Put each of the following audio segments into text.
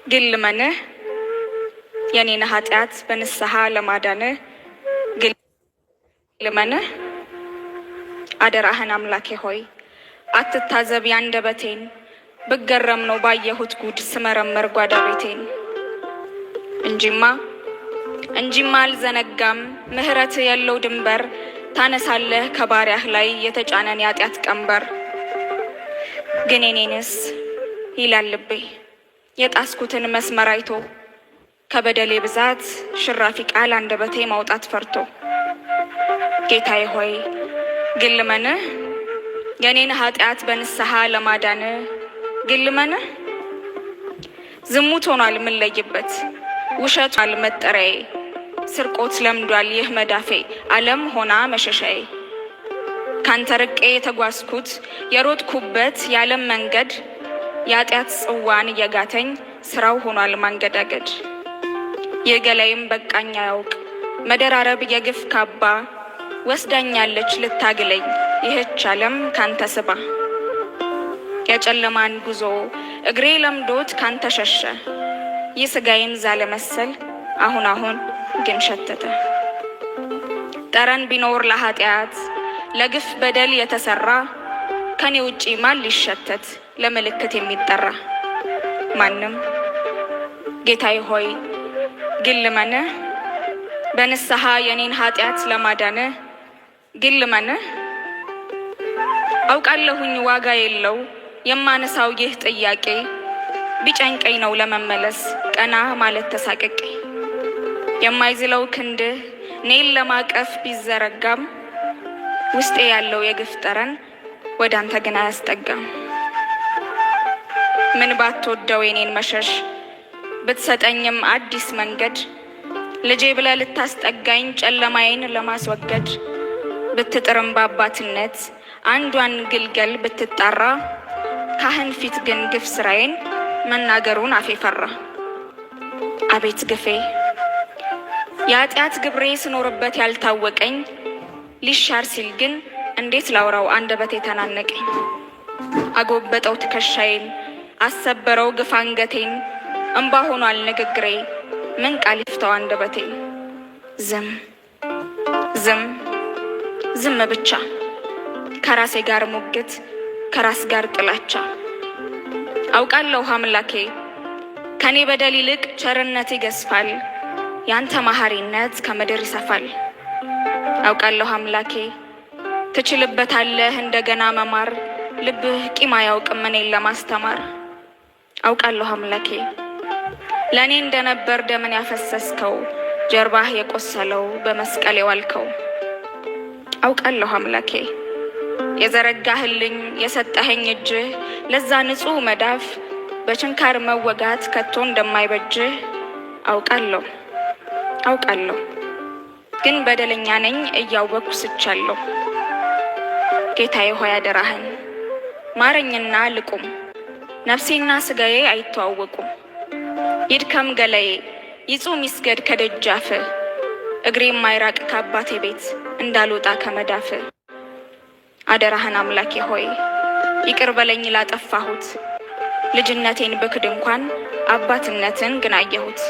ግን ልመንህ የኔን ኃጢአት በንስሐ ለማዳንህ ግን ልመንህ አደራህን አምላኬ ሆይ አትታዘብ ያንደበቴን ብገረም ነው ባየሁት ጉድ ስመረመር ጓዳ ቤቴን እንጂማ አልዘነጋም ምህረት የለው ድንበር ታነሳለህ ከባሪያህ ላይ የተጫነን ያጢአት ቀንበር ግን እኔንስ ይላል ልቤ የጣስኩትን መስመር አይቶ ከበደሌ ብዛት ሽራፊ ቃል አንደበቴ ማውጣት ፈርቶ ጌታዬ ሆይ ግን ልመንህ የኔን ኃጢአት በንስሐ ለማዳንህ ግን ልመንህ ዝሙት ሆኗል ምለይበት ውሸት ሆኗል መጠሪያዬ ስርቆት ለምዷል ይህ መዳፌ ዓለም ሆና መሸሻዬ ካንተ ርቄ የተጓዝኩት የሮጥኩበት የዓለም መንገድ ያጢአት ጽዋን እየጋተኝ ስራው ሆኗል ማንገዳገድ የገላይም በቃኝ አያውቅ መደራረብ የግፍ ካባ ወስዳኛለች ልታግለኝ ይህች ዓለም ካንተ ስባ የጨለማን ጉዞ እግሬ ለምዶት ካንተ ሸሸ ይስጋዬን ዛለ መሰል አሁን ግን ሸተተ ጠረን ቢኖር ለኃጢአት ለግፍ በደል የተሰራ ከኔ ውጪ ማን ሊሸተት ለምልክት የሚጠራ ማንም ጌታዬ ሆይ ግን ልመንህ በንስሐ የኔን ኃጢአት ለማዳንህ ግን ልመንህ አውቃለሁኝ ዋጋ የለው የማነሳው ይህ ጥያቄ ቢጨንቀኝ ነው ለመመለስ ቀና ማለት ተሳቀቄ የማይዝለው ክንድህ እኔን ለማቀፍ ቢዘረጋም ውስጤ ያለው የግፍ ጠረን ወደ አንተ ግን አያስጠጋም ምን ባትወደው የኔን መሸሽ ብትሰጠኝም አዲስ መንገድ ልጄ ብለህ ልታስጠጋኝ ጨለማዬን ለማስወገድ ብትጥርም በአባትነት አንዷን ግልገል ብትጣራ ካህን ፊት ግን ግፍ ስራዬን መናገሩን አፌ ፈራ አቤት ግፌ የኃጢአት ግብሬ ስኖርበት ያልታወቀኝ ሊሻር ሲል ግን እንዴት ላውራው አንደበቴ ተናነቀኝ አጎበጠው ትከሻዬን አሰበረው ግፍ አንገቴን እንባ ሆኗል ንግግሬ ምን ቃል ይፍታው አንደበቴ ዝም ብቻ ከራሴ ጋር ሙግት ከራስ ጋር ጥላቻ አውቃለሁ አምላኬ ከኔ በደል ይልቅ ቸርነት ይገዝፋል ያንተ መሐሪነት ከምድር ይሰፋል አውቃለሁ አምላኬ ትችልበታለህ እንደገና መማር ልብህ ቂም አያውቅም እኔን ለማስተማር አውቃለሁ አምላኬ ለኔ እንደነበር ደምን ያፈሰስከው ጀርባህ የቆሰለው በመስቀል የዋልከው አውቃለሁ አምላኬ የዘረጋህልኝ የሰጠኸኝ እጅህ ለዛ ንጹህ መዳፍ በችንካር መወጋት ከቶ እንደማይበጅህ አውቃለሁ ግን በደለኛ ነኝ እያወቅኩ ስቻለሁ ጌታዬ ሆይ አደራህን ማረኝና ልቁም ነፍሴና ስጋዬ አይተዋወቁም ይድከም ገላዬ ይጹም ይስገድ ከደጃፍ እግሬ የማይራቅ ከአባቴ ቤት እንዳልወጣ ከመዳፍ አደራህን አምላኬ ሆይ ይቅር በለኝ ላጠፋሁት ልጅነቴን ብክድ እንኳን አባትነትን ግን አየሁት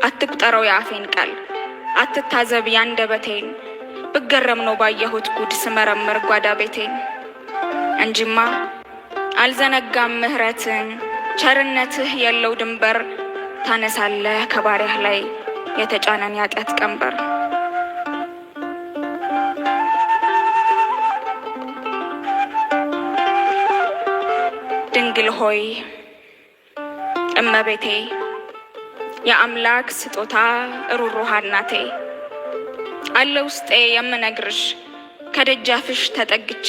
አትቁጠረው የአፌን ቃል አትታዘብ ያንደበቴን ብገረም ነው ባየሁት ጉድ ስመረመር ጓዳ ቤቴን እንጂማ አልዘነጋም ምህረትን ቸርነትህ የለው ድንበር ታነሳለህ ከባሪያህ ላይ የተጫነን ያጢአት ቀንበር ድንግል ሆይ እመቤቴ የአምላክ ስጦታ ሩሩሃ እናቴ አለ ውስጤ የምነግርሽ ከደጃፍሽ ተጠግቼ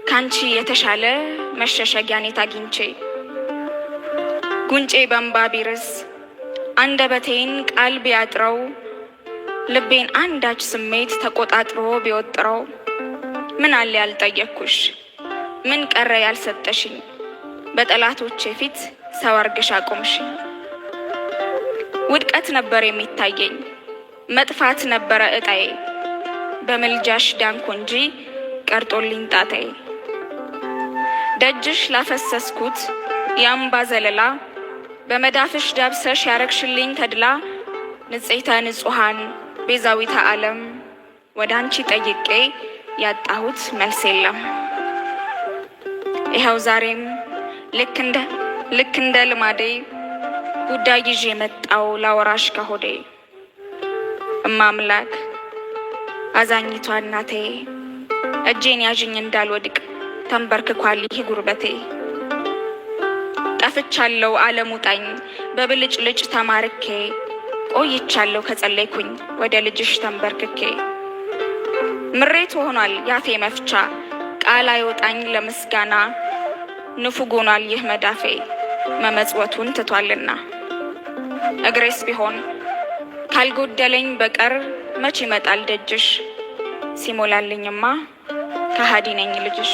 ካንቺ የተሻለ መሸሸጊያን አግኝቼ ጉንጬ በእንባ ቢርስ አንደበቴን ቃል ቢያጥረው ልቤን አንዳች ስሜት ተቆጣጥሮ ቢወጥረው ምን አለ ያልጠየቅኩሽ ምን ቀረ ያልሰጠሽኝ በጠላቶቼ ፊት ሰው አርገሽ አቆምሽኝ ውድቀት ነበር የሚታየኝ መጥፋት ነበረ እጣዬ በመልጃሽ ዳንኩ እንጂ ቀርጦልኝ ጣጣዬ ደጅሽ ላፈሰስኩት የአምባ ዘለላ በመዳፍሽ ዳብሰሽ ያረግሽልኝ ተድላ ንጽሕተ ንጹሐን ቤዛዊተ ዓለም ወደ አንቺ ጠይቄ ያጣሁት መልስ የለም። ይኸው ዛሬም ልክ እንደ ልማዴ ጉዳይ ይዤ መጣው ላወራሽ ከሆዴ። እማምላክ አዛኝቷ እናቴ እጄን ያዥኝ እንዳልወድቅ ተንበርክኳል ይህ ጉርበቴ። ጠፍቻለሁ ዓለም ውጣኝ በብልጭልጭ ተማርኬ ቆይቻለሁ ከጸለይኩኝ ወደ ልጅሽ ተንበርክኬ። ምሬት ሆኗል ያፌ መፍቻ ቃል አይወጣኝ ለምስጋና ንፉግ ሆኗል ይህ መዳፌ መመጽወቱን ትቷልና። እግሬስ ቢሆን ካልጎደለኝ በቀር መች ይመጣል ደጅሽ ሲሞላልኝማ ከሃዲ ነኝ ልጅሽ።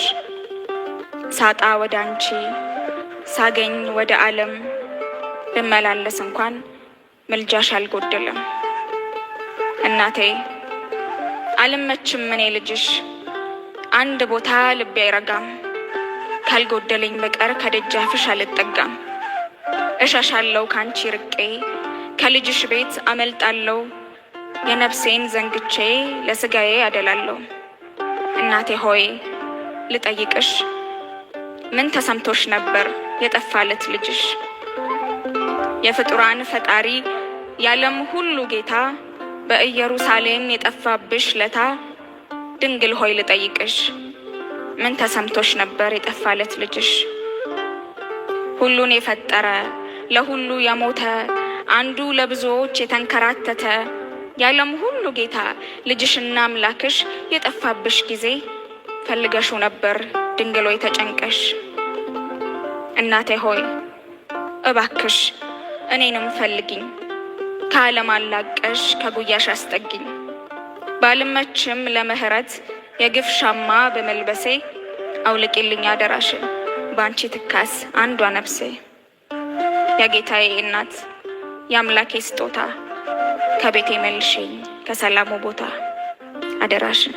ሳጣ ወደ አንቺ ሳገኝ ወደ ዓለም ብመላለስ እንኳን ምልጃሽ አልጎደለም። እናቴ አልመችም እኔ ልጅሽ አንድ ቦታ ልቤ አይረጋም። ካልጎደለኝ በቀር ከደጃፍሽ አልጠጋም። እሻሻለሁ ካንቺ ርቄ ከልጅሽ ቤት አመልጣለሁ። የነፍሴን ዘንግቼ ለስጋዬ አደላለሁ። እናቴ ሆይ ልጠይቅሽ ምን ተሰምቶሽ ነበር የጠፋለት ልጅሽ? የፍጡራን ፈጣሪ የዓለም ሁሉ ጌታ በኢየሩሳሌም የጠፋብሽ ለታ ድንግል ሆይ ልጠይቅሽ ምን ተሰምቶሽ ነበር የጠፋለት ልጅሽ? ሁሉን የፈጠረ ለሁሉ የሞተ አንዱ ለብዙዎች የተንከራተተ የዓለም ሁሉ ጌታ ልጅሽና አምላክሽ የጠፋብሽ ጊዜ ፈልገሽው ነበር ድንግል ሆይ ተጨንቀሽ። እናቴ ሆይ እባክሽ እኔንም ፈልጊኝ ከዓለም አላቀሽ ከጉያሽ አስጠጊኝ። ባልመችም ለምህረት የግፍ ሻማ በመልበሴ አውልቂልኝ አደራሽን ባንቺ ትካስ አንዷ ነፍሴ። የጌታዬ እናት የአምላኬ ስጦታ ከቤቴ መልሽኝ ከሰላሙ ቦታ አደራሽን።